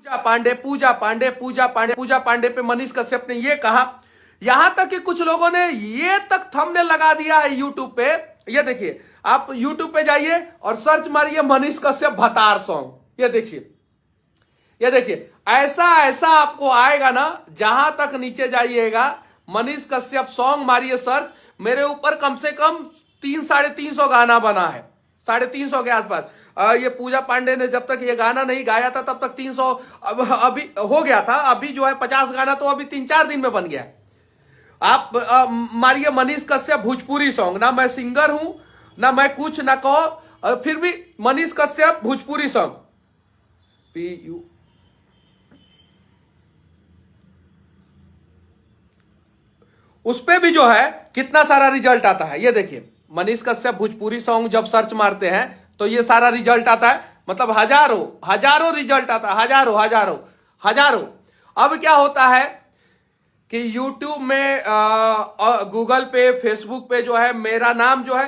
पूजा पांडे पूजा पांडे पूजा पांडे पूजा पांडे पे मनीष कश्यप ने ये कहा। यहां तक कि कुछ लोगों ने ये तक थंबनेल लगा दिया है यूट्यूब पे। ये देखिए, आप यूट्यूब पे जाइए और सर्च मारिए मनीष कश्यप भतार सॉन्ग। ये देखिए, ये देखिए, ऐसा ऐसा आपको आएगा ना। जहां तक नीचे जाइएगा मनीष कश्यप सॉन्ग मारिए सर्च, मेरे ऊपर कम से कम 300-350 गाना बना है, 350 के आसपास। ये पूजा पांडे ने जब तक ये गाना नहीं गाया था तब तक 300 अभी हो गया था। अभी जो है 50 गाना तो अभी 3-4 दिन में बन गया है। आप मारिए मनीष कश्यप भोजपुरी सॉन्ग, ना मैं सिंगर हूं ना मैं कुछ ना कहो, फिर भी मनीष कश्यप भोजपुरी सॉन्ग PU उस पे भी जो है कितना सारा रिजल्ट आता है। ये देखिए, मनीष कश्यप भोजपुरी सॉन्ग जब सर्च मारते हैं तो ये सारा रिजल्ट आता है। मतलब हजारों रिजल्ट आता है, हजारों। अब क्या होता है कि YouTube में गूगल पे फेसबुक पे जो है मेरा नाम जो है,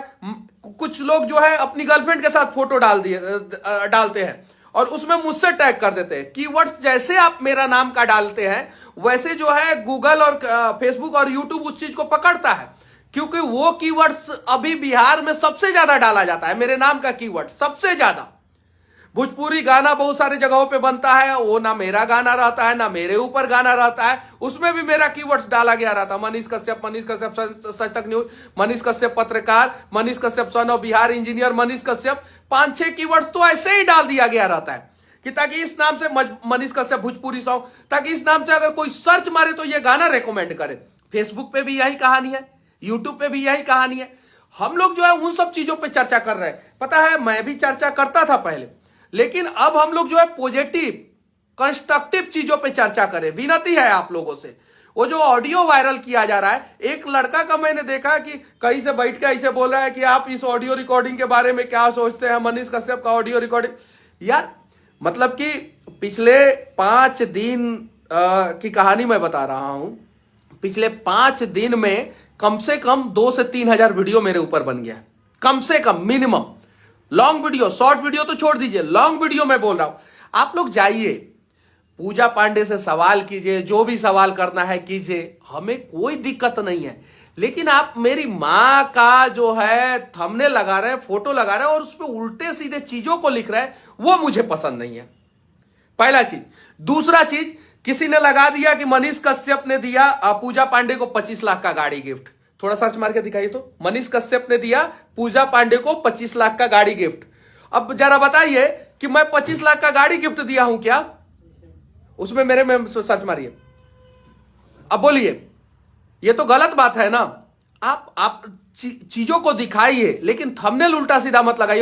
कुछ लोग जो है अपनी गर्लफ्रेंड के साथ फोटो डालते हैं और उसमें मुझसे टैग कर देते हैं। कीवर्ड्स जैसे आप मेरा नाम का डालते हैं वैसे जो है गूगल और फेसबुक और यूट्यूब उस चीज को पकड़ता है, क्योंकि वो कीवर्ड्स अभी बिहार में सबसे ज्यादा डाला जाता है। मेरे नाम का कीवर्ड सबसे ज्यादा। भोजपुरी गाना बहुत सारी जगहों पे बनता है, वो ना मेरा गाना रहता है ना मेरे ऊपर गाना रहता है, उसमें भी मेरा कीवर्ड्स डाला गया रहता है। मनीष कश्यप सच तक न्यूज, मनीष कश्यप पत्रकार, Manish Kashyap son of Bihar engineer, Manish Kashyap 5-6 keywords तो ऐसे ही डाल दिया गया रहता है कि ताकि इस नाम से मनीष कश्यप भोजपुरी सॉन्ग, ताकि इस नाम से अगर कोई सर्च मारे तो ये गाना रेकमेंड करे। फेसबुक पे भी यही कहानी है, यूट्यूब पे भी यही कहानी है। हम लोग जो है उन सब चीजों पे चर्चा कर रहे हैं। पता है, मैं भी चर्चा करता था पहले, लेकिन अब हम लोग जो है पॉजिटिव कंस्ट्रक्टिव चीजों पे चर्चा करें। विनती है आप लोगों से। वो जो ऑडियो वायरल किया जा रहा है, एक लड़का का मैंने देखा कि कहीं से बैठ के ऐसे बोल रहा है कि आप इस ऑडियो रिकॉर्डिंग के बारे में क्या सोचते हैं, मनीष कश्यप का ऑडियो रिकॉर्डिंग। यार मतलब कि पिछले 5 दिन की कहानी मैं बता रहा हूं। पिछले 5 दिन में कम से कम 2 से 3 हजार वीडियो मेरे ऊपर बन गया है, कम से कम minimum. Long video, short video तो छोड़ दीजिए, लॉन्ग वीडियो मैं बोल रहा हूं। आप लोग जाइए, पूजा पांडे से सवाल कीजिए, जो भी सवाल करना है कीजिए, हमें कोई दिक्कत नहीं है। लेकिन आप मेरी मां का जो है थंबनेल लगा रहे हैं, फोटो लगा रहे हैं और उस पर उल्टे सीधे चीजों को लिख रहे हैं, वो मुझे पसंद नहीं है। पहला चीज। दूसरा चीज, किसी ने लगा दिया कि मनीष कश्यप ने दिया पूजा पांडे को 25 लाख का गाड़ी गिफ्ट। थोड़ा सर्च मार के दिखाइए तो, मनीष कश्यप ने दिया पूजा पांडे को 25 लाख का गाड़ी गिफ्ट। अब जरा बताइए कि मैं 25 लाख का गाड़ी गिफ्ट दिया हूं क्या? उसमें मेरे में सर्च मारिए, अब बोलिए। ये तो गलत बात है ना। आप चीजों को दिखाइए, लेकिन थंबनेल उल्टा सीधा मत लगाइए।